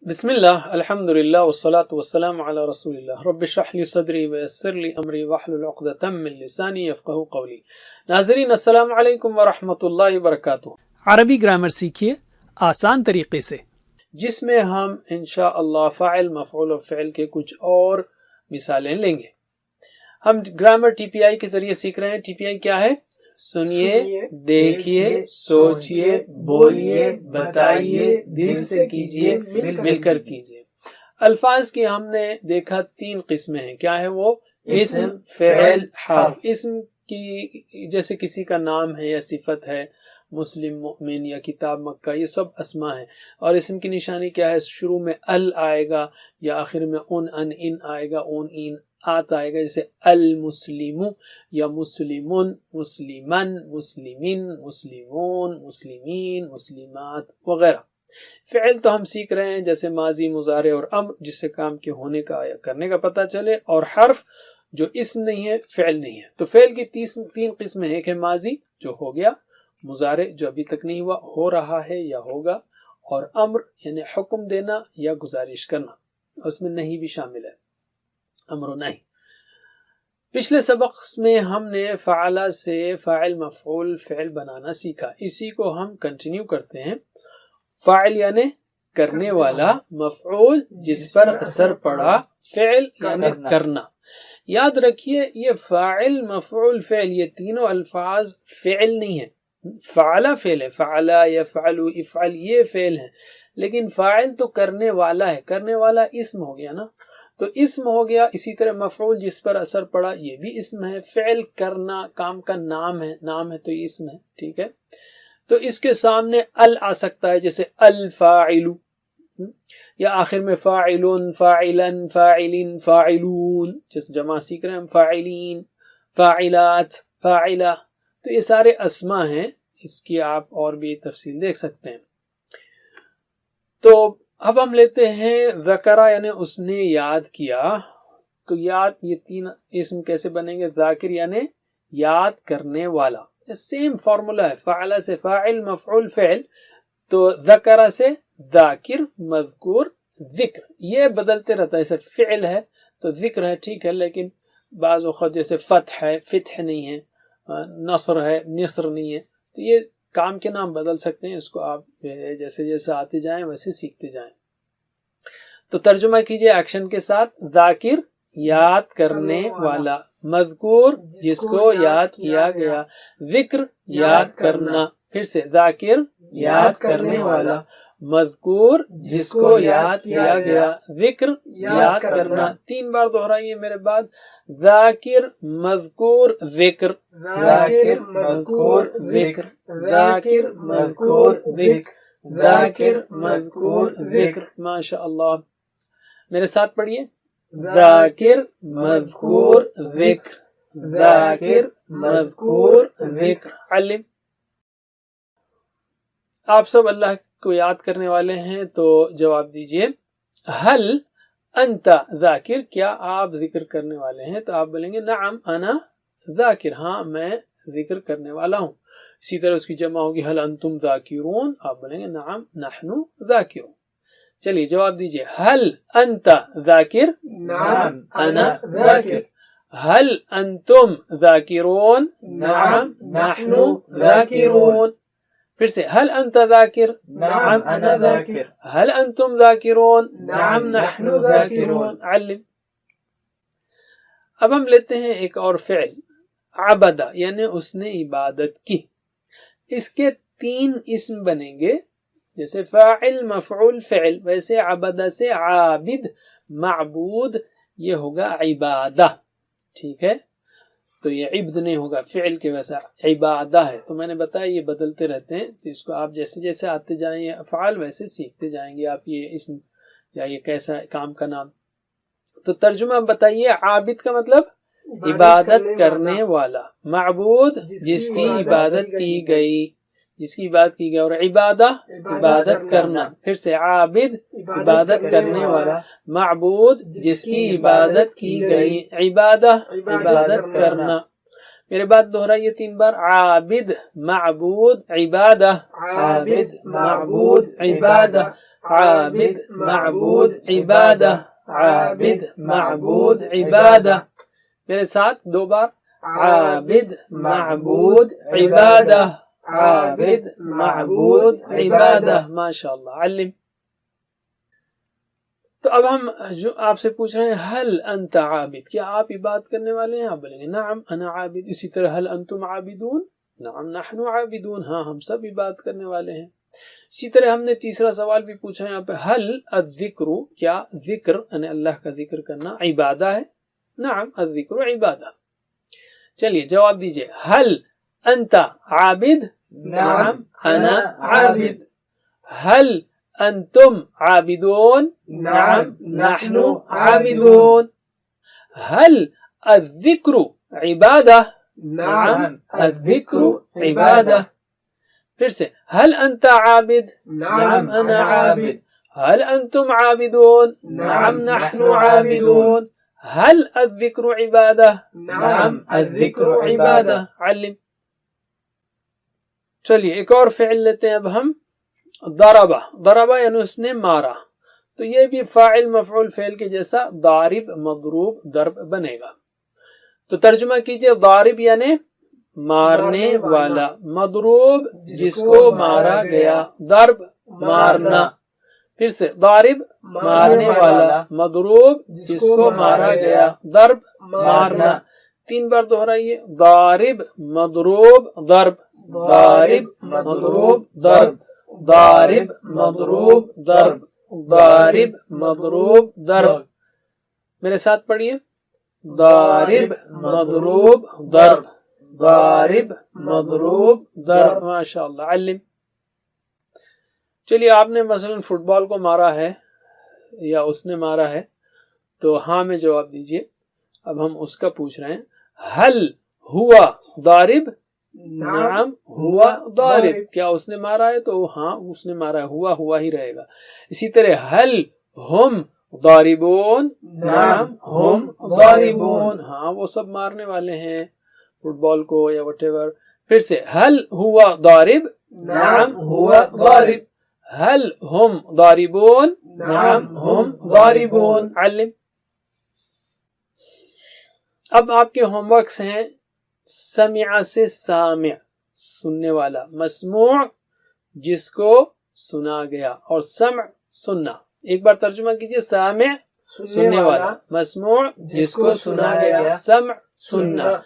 بسم اللہ الحمد للہ والصلاة والسلام علی رسول اللہ رب اشرح لی صدری ویسر لی امری واحلل عقدۃ من لسانی یفقہوا قولی۔ ناظرین السلام علیکم ورحمۃ اللہ وبرکاتہ۔ عربی گرامر سیکھیے آسان طریقے سے، جس میں ہم انشاءاللہ فاعل مفعول و فعل کے کچھ اور مثالیں لیں گے۔ ہم گرامر ٹی پی آئی کے ذریعے سیکھ رہے ہیں۔ ٹی پی آئی کیا ہے؟ سنیے، دیکھیے، سوچیے، بولیے، بتائیے، دل سے کیجیے، مل کر کیجیے۔ الفاظ کی ہم نے دیکھا تین قسمیں ہیں۔ کیا ہے وہ؟ اسم، فعل، حرف۔ اسم کی جیسے کسی کا نام ہے یا صفت ہے، مسلم، مؤمن یا کتاب مکہ، یہ سب اسما ہیں۔ اور اسم کی نشانی کیا ہے؟ شروع میں ال آئے گا یا آخر میں ان آئے گا، این آت آئے گا، جیسے المسلم یا مسلمون، مسلمن، مسلمین، مسلمون، مسلمین، مسلمات وغیرہ۔ فعل تو ہم سیکھ رہے ہیں جیسے ماضی، مضارع اور امر، جس سے کام کے ہونے کا یا کرنے کا پتہ چلے، اور حرف جو اسم نہیں ہے، فعل نہیں ہے۔ تو فعل کی تین قسمیں ہیں۔ ایک ہے ماضی جو ہو گیا، مضارع جو ابھی تک نہیں ہوا، ہو رہا ہے یا ہوگا، اور امر یعنی حکم دینا یا گزارش کرنا، اس میں نہیں بھی شامل ہے، امر و نہیں۔ پچھلے سبق میں ہم نے فعل سے فاعل مفعول فعل بنانا سیکھا، اسی کو ہم کنٹینیو کرتے ہیں۔ فاعل یعنی کرنے والا، مفعول جس پر اثر پڑا، فعل یعنی کرنا۔ یاد رکھیے یہ فاعل، مفعول، فعل، یہ تینوں الفاظ فعل نہیں ہیں۔ فعل فعل ہے، فعل، یفعل، افعل یہ فعل ہے، لیکن فاعل تو کرنے والا ہے۔ کرنے والا اسم ہو گیا نا، تو اسم ہو گیا۔ اسی طرح مفعول جس پر اثر پڑا، یہ بھی اسم ہے۔ فعل کرنا، کام کا نام ہے، نام ہے تو یہ اسم ہے، ٹھیک ہے۔ تو اس کے سامنے ال آ سکتا ہے، جیسے الفاعل، یا آخر میں فاعلون، فاعلن، فاعلین، فاعلون، جس جمع سیکھ رہے ہیں ہم، فاعلین، فاعلات، فاعلہ، تو یہ سارے اسما ہیں۔ اس کی آپ اور بھی تفصیل دیکھ سکتے ہیں۔ تو اب ہم لیتے ہیں ذکرہ یعنی اس نے یاد کیا۔ تو یاد، یہ تین اسم کیسے بنیں گے؟ ذاکر یعنی یاد کرنے والا، سیم فارمولا ہے، فعل سے فاعل، مفعول، فعل، تو ذکرہ سے ذاکر، مذکور، ذکر، یہ بدلتے رہتا ہے۔ جیسے فعل ہے تو ذکر ہے، ٹھیک ہے، لیکن بعض اوقات جیسے فتح ہے، فتح نہیں ہے، نصر ہے، نصر نہیں ہے، تو یہ کام کے نام بدل سکتے ہیں۔ اس کو آپ جیسے جیسے آتے جائیں ویسے سیکھتے جائیں۔ تو ترجمہ کیجئے ایکشن کے ساتھ۔ ذاکر یاد کرنے والا، مذکور جس کو یاد کیا گیا، ذکر یاد کرنا، پھر سے ذاکر یاد کرنے والا، مذکور جس کو یاد کیا گیا، ذکر یاد کرنا۔ 3 بار دہرائیے میرے بعد، ذاکر، مذکور، ذکر، ذاکر، مذکور، ذکر، ذاکر، مذکور، ذکر، ذاکر، مذکور، ذکر۔ ماشاء اللہ، میرے ساتھ پڑھیے، ذاکر، مذکور، ذکر، ذاکر، مذکور، ذکر۔ علم، آپ سب اللہ کو یاد کرنے والے ہیں تو جواب دیجئے، حل انت ذاکر، کیا آپ ذکر کرنے والے ہیں؟ تو آپ بولیں گے نعم انا ذاکر، ہاں میں ذکر کرنے والا ہوں۔ اسی طرح اس کی جمع ہوگی حل انتم ذاکرون، آپ بولیں گے نعم نحن ذاکرون۔ چلیے جواب دیجئے، حل انت ذاکر، نعم انا ذاکر۔ حل انتم ذاکرون، نعم نحن ذاکرون۔ پھر سے، حل انت ذاکر، نعم انا ذاکر۔ حل انتم ذاکرون، نعم نحن ذاکرون۔ علم۔ اب ہم لیتے ہیں ایک اور فعل، عبدہ یعنی اس نے عبادت کی۔ اس کے 3 اسم بنیں گے، جیسے فاعل، مفعول، فعل، ویسے عبدہ سے عابد، معبود، یہ ہوگا عبادہ، ٹھیک ہے۔ تو یہ عبد نہیں ہوگا، فعل کے ویسا عبادہ ہے۔ تو میں نے بتایا یہ بدلتے رہتے ہیں، تو اس کو آپ جیسے جیسے آتے جائیں یہ افعال ویسے سیکھتے جائیں گے آپ، یہ اسم یا یہ کیسا کام کا نام۔ تو ترجمہ بتائیے، عابد کا مطلب عبادت کرنے والا، معبود جس کی عبادت کی گئی، جس کی عبادت کی گئی، اور عبادہ عبادت کرنا۔ پھر سے، عابد عبادت کرنے والا، معبود جس کی عبادت کی گئی، عبادہ عبادت کرنا۔ میرے بعد دہرائیے 3 بار، عابد، معبود، عبادہ، عابد، معبود، عبادہ، عابد معبود عبادہ عابد معبود عبادہ. میرے ساتھ دو بار عابد معبود عبادہ عابد معبود عبادہ. ماشاء اللہ. علم. تو اب ہم جو آپ سے پوچھ رہے ہیں حل انت عابد، کیا آپ عبادت کرنے والے ہیں؟ آپ بولیں گے نعم انا عابد. اسی طرح حل انتم عابدون؟ نعم نحن عابدون. ہاں ہم سب عبادت کرنے والے ہیں. اسی طرح ہم نے تیسرا سوال بھی پوچھا یہاں پہ حل الذکر، کیا ذکر یعنی اللہ کا ذکر کرنا عبادہ ہے؟ نعم الذکر عبادہ. چلیے جواب دیجئے. حل انت عابد؟ نعم انا عابد. حل انتم عابدون؟ نعم نحن عابدون. هل الذکر عبادہ؟ نعم الذکر عبادہ. پھر سے هل انت عابد؟ نعم انا عابد. هل انتم عابدون؟ نعم نحن عابدون. هل الذکر عبادہ؟ نعم الذکر عبادہ. علم. چلیے ایک اور فعل لیتے ہیں اب ہم. ضربہ. ضربہ یعنی اس نے مارا، تو یہ بھی فاعل مفعول فعل کے جیسا ضارب مضروب ضرب بنے گا. تو ترجمہ کیجئے. ضارب یعنی مارنے والا، مضروب جس کو مارا گیا، ضرب مارنا. پھر سے ضارب مارنے والا، مضروب جس کو مارا گیا، ضرب مارنا. 3 بار دہرائیے. ضارب مضروب ضرب، ضارب مضروب ضرب، ضارب مضروب ضرب، ضارب مضروب ضرب. میرے ساتھ پڑھیے. ضارب مضروب ضرب، ضارب مضروب ضرب. ماشاء اللہ. علم. چلیے آپ نے مثلا فٹ بال کو مارا ہے یا اس نے مارا ہے تو ہاں میں جواب دیجئے. اب ہم اس کا پوچھ رہے ہیں. حل ہوا ضارب؟ نعم ہوا ضارب. کیا اس نے مارا ہے؟ تو ہاں اس نے مارا ہے، ہوا ہوا ہی رہے گا. اسی طرح حل ہم ضاربون؟ نعم ہم ضاربون. ہاں وہ سب مارنے والے ہیں فٹ بال کو یا وٹ ایور. پھر سے حل ہوا ضارب؟ نعم ہوا ضارب. حل ہم ضاربون؟ نعم ہم ضاربون. علم. اب آپ کے ہوم ورکس ہیں. سمع سے سامع سننے والا، مسموع جس کو سنا گیا، اور سمع سننا. ایک بار ترجمہ کیجئے. سامع سننے والا، مسموع جس کو سنا گیا، سمع سننا.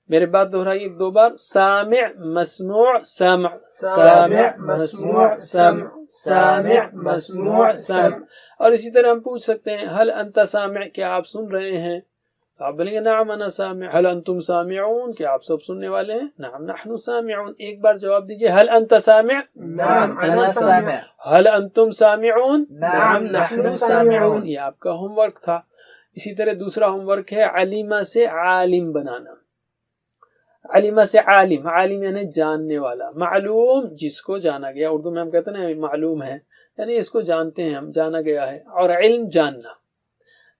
میرے بات دہرائیے 2 بار. سامع مسموع سمع، سامع مسموع سمع، سامع مسموع سمع. اور اسی طرح ہم پوچھ سکتے ہیں حل انت سامع، کیا آپ سن رہے ہیں؟ تو آپ بولیں گے نعم انا سامع. حل انتم سامعون، کیا آپ سب سننے والے ہیں؟ نعم نحن سامعون. ایک بار جواب دیجئے. حل انت سامع؟ نعم انا سامع. حل انتم سامعون؟ نعم نحن سامعون. یہ آپ کا ہوم ورک تھا. اسی طرح دوسرا ہوم ورک ہے علیمہ سے عالم بنانا. علیمہ سے عالم، عالم یعنی جاننے والا، معلوم جس کو جانا گیا. اردو میں ہم کہتے ہیں معلوم ہے یعنی اس کو جانتے ہیں ہم، جانا گیا ہے. اور علم جاننا.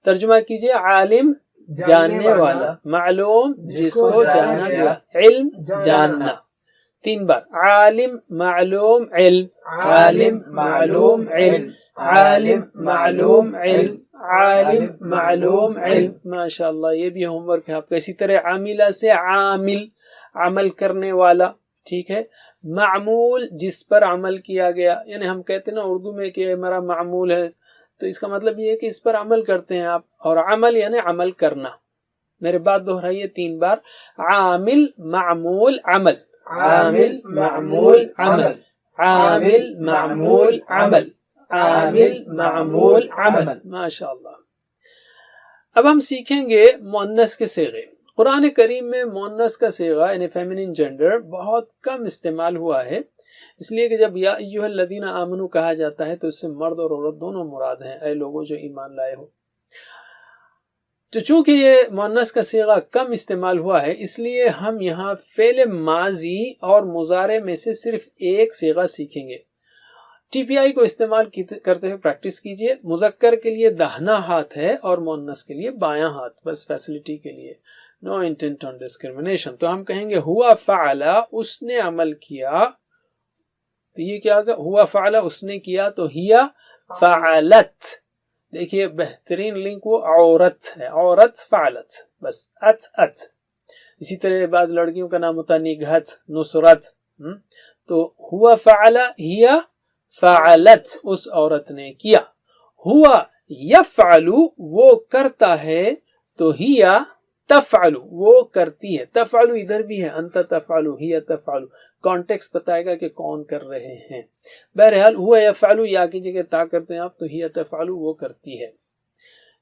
ترجمہ کیجئے. عالم جاننے والا، معلوم جس کو جانا گیا، علم جاننا. 3 بار. عالم معلوم علم، عالم معلوم علم، عالم معلوم علم، عالم معلوم علم. ماشاءاللہ. یہ بھی ہوم ورک ہے آپ کا. اسی طرح عاملہ سے عامل، عمل کرنے والا. ٹھیک ہے. معمول جس پر عمل کیا گیا، یعنی ہم کہتے ہیں نا اردو میں کہ میرا معمول ہے، تو اس کا مطلب یہ ہے کہ اس پر عمل کرتے ہیں آپ. اور عمل یعنی عمل کرنا. میرے بات دہرائیے 3 بار. عامل معمول عمل، عامل معمول عمل، عامل معمول عمل، عامل معمول عمل. ماشاءاللہ. اب ہم سیکھیں گے مؤنث کے صیغے. قرآن کریم میں مؤنث کا صیغہ یعنی فیمینن جینڈر بہت کم استعمال ہوا ہے، اس لیے کہ جب یا ایھا الذین آمنوا کہا جاتا ہے تو اس سے مرد اور عورت دونوں مراد ہیں، اے لوگوں جو ایمان لائے ہو. تو چونکہ یہ مؤنث کا صیغہ کم استعمال ہوا ہے، اس لیے ہم یہاں فعل ماضی اور مضارع میں سے صرف ایک صیغہ سیکھیں گے. ٹی پی آئی کو استعمال کرتے ہوئے پریکٹس کیجئے. مذکر کے لیے داہنا ہاتھ ہے اور مؤنث کے لیے بایاں ہاتھ، بس فیسلٹی کے لیے. نو انٹینٹ آن ڈسکریمنیشن. تو ہم کہیں گے ہوا فعل، اس نے عمل کیا. تو یہ کیا ہوگا؟ ہوا فعل اس نے کیا، تو ہیا فعلت. دیکھیے بہترین لنک وہ عورت ہے، عورت فعلت، بس ات. اسی طرح بعض لڑکیوں کا نام ہوتا ہے نگہت، نصرت. تو ہوا فعل، ہی فعلت، اس عورت نے کیا. ہوا یفعل، وہ کرتا ہے، تو ہی تفعل، وہ کرتی ہے. تفعل ادھر بھی ہے، انت تفعل، ہی تفعل، کانٹیکس بتائے گا کہ کون کر رہے ہیں. بہرحال ہوا یفعل یا کی جگہ تا کرتے ہیں آپ، تو ہی تفعل، وہ کرتی ہے.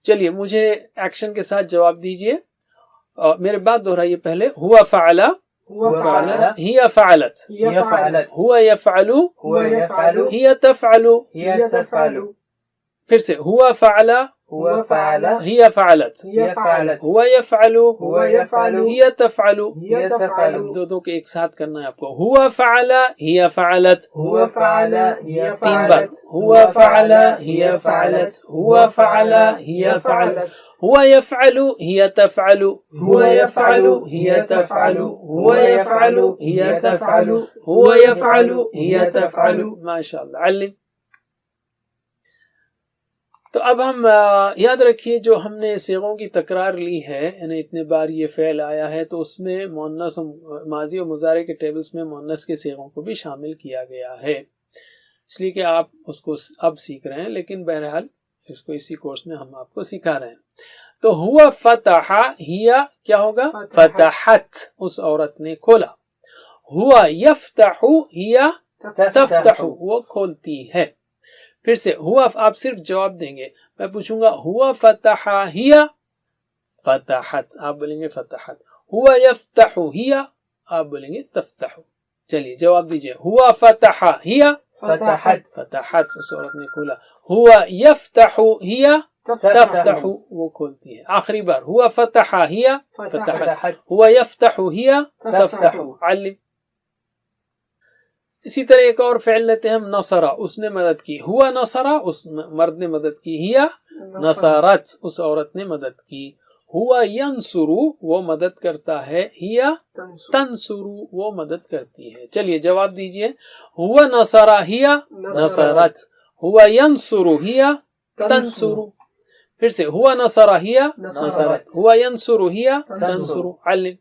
چلیے مجھے ایکشن کے ساتھ جواب دیجئے. میرے بات دہرائیے پہلے. ہوا فعل، ہی فعلت، ہوا یفعل، ہی تفعل. پھر سے ہوا فعل، ہی فعلت، ہوا یفعل، ہی تفعل. دو کے ایک ساتھ کرنا ہے آپ کو. ہوا فعل، ہی فعلت، تین بار. ہوا فعل، ہی فعلت، ہوا فعل، ہی فعلت، ہوا یفعل، ہی تفعل، ہوا یفعل، ہی تفعل، ہوا یفعل، ہی تفعل، ہوا یفعل، ہی تفعل. ماشاء اللہ. علم. تو اب ہم یاد رکھیے جو ہم نے صیغوں کی تکرار لی ہے، یعنی اتنے بار یہ فعل آیا ہے، تو اس میں مؤنث ماضی و مضارع کے ٹیبلز میں مؤنث کے صیغوں کو بھی شامل کیا گیا ہے، اس لیے کہ آپ اس کو اب سیکھ رہے ہیں، لیکن بہرحال اس کو اسی کورس میں ہم آپ کو سکھا رہے ہیں. تو ہوا فتح، ہیا کیا ہوگا؟ فتحت، اس عورت نے کھولا. ہوا یفتح، ہیا تفتح، وہ کھولتی ہے. پھر سے ہوا، آپ صرف جواب دیں گے. میں پوچھوں گا ہوا فتح ہیا، فتحت، آپ بولیں گے فتحت. ہوا یفتح ہیا، آپ بولیں گے تفتح. چلیے جواب دیجئے. ہوا فتح ہیا، فتحت، اس عورت نے کھولا. ہوا یفتح ہیا، تفتح، وہ کھولتی ہے. آخری بار. ہوا فتح ہیا، فتحت، ہوا یفتح ہیا، تفتح. علم. اسی طرح ایک اور فعل لیتے ہیں ہم. نصرہ، اس نے مدد کی. ہوا نصرہ، اس مرد نے مدد کی. ہیا نصرت، اس عورت نے مدد کی. ہوا ینصر، وہ مدد کرتا ہے. ہیا تنصر، وہ مدد کرتی ہے. چلیے جواب دیجئے. ہوا نصرہ، ہیا نصرت، ہوا ینصر، ہیا تنصر. پھر سے. ہوا نصرہ، ہیا نصرت، ہوا ینصر، ہیا تنصر. علم.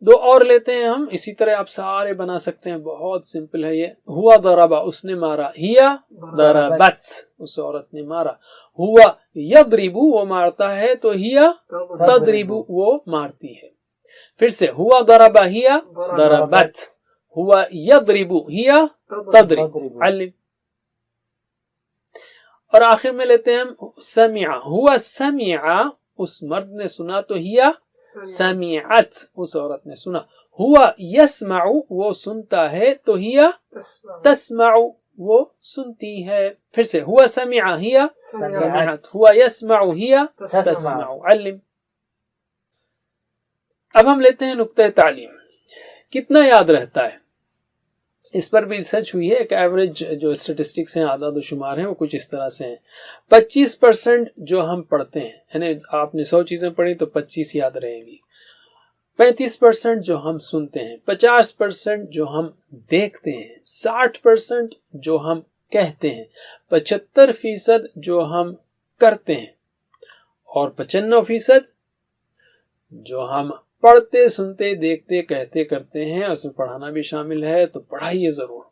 دو اور لیتے ہیں ہم، اسی طرح آپ سارے بنا سکتے ہیں، بہت سمپل ہے یہ. ہوا ضربہ، اس نے مارا. ہیا ضربت، اس عورت نے مارا. ہوا یضرب، وہ مارتا ہے، تو ہیا تضرب، وہ مارتی ہے. پھر سے. ہوا ضربہ، ہیا ضربت، ہوا یضرب، ہیا تضرب. علم. اور آخر میں لیتے ہیں ہم سمع. ہوا سمع، اس مرد نے سنا، تو ہیا سمعت، اس عورت نے سنا. ہوا یسمع، وہ سنتا ہے، تو ہیا تسمع، وہ سنتی ہے. پھر سے. ہوا سمع، ہیا سمعت، ہوا یسمع، ہیا تسمع. علم. اب ہم لیتے ہیں نقطہ تعلیم. کتنا یاد رہتا ہے؟ اس پر بھی ریسرچ ہوئی ہے. ایک ایوریج جو اسٹیٹسٹکس ہیں، اعداد و شمار ہیں، وہ کچھ اس طرح سے ہیں. 25% جو ہم پڑھتے ہیں، یعنی آپ نے 100 چیزیں پڑھی تو 25 یاد رہیں گی. 35% جو ہم سنتے ہیں، 50% جو ہم دیکھتے ہیں، 60% جو ہم کہتے ہیں، 75% جو ہم کرتے ہیں، اور 95% جو ہم پڑھتے، سنتے، دیکھتے، کہتے، کرتے ہیں. اس میں پڑھانا بھی شامل ہے، تو پڑھائیے ضرور.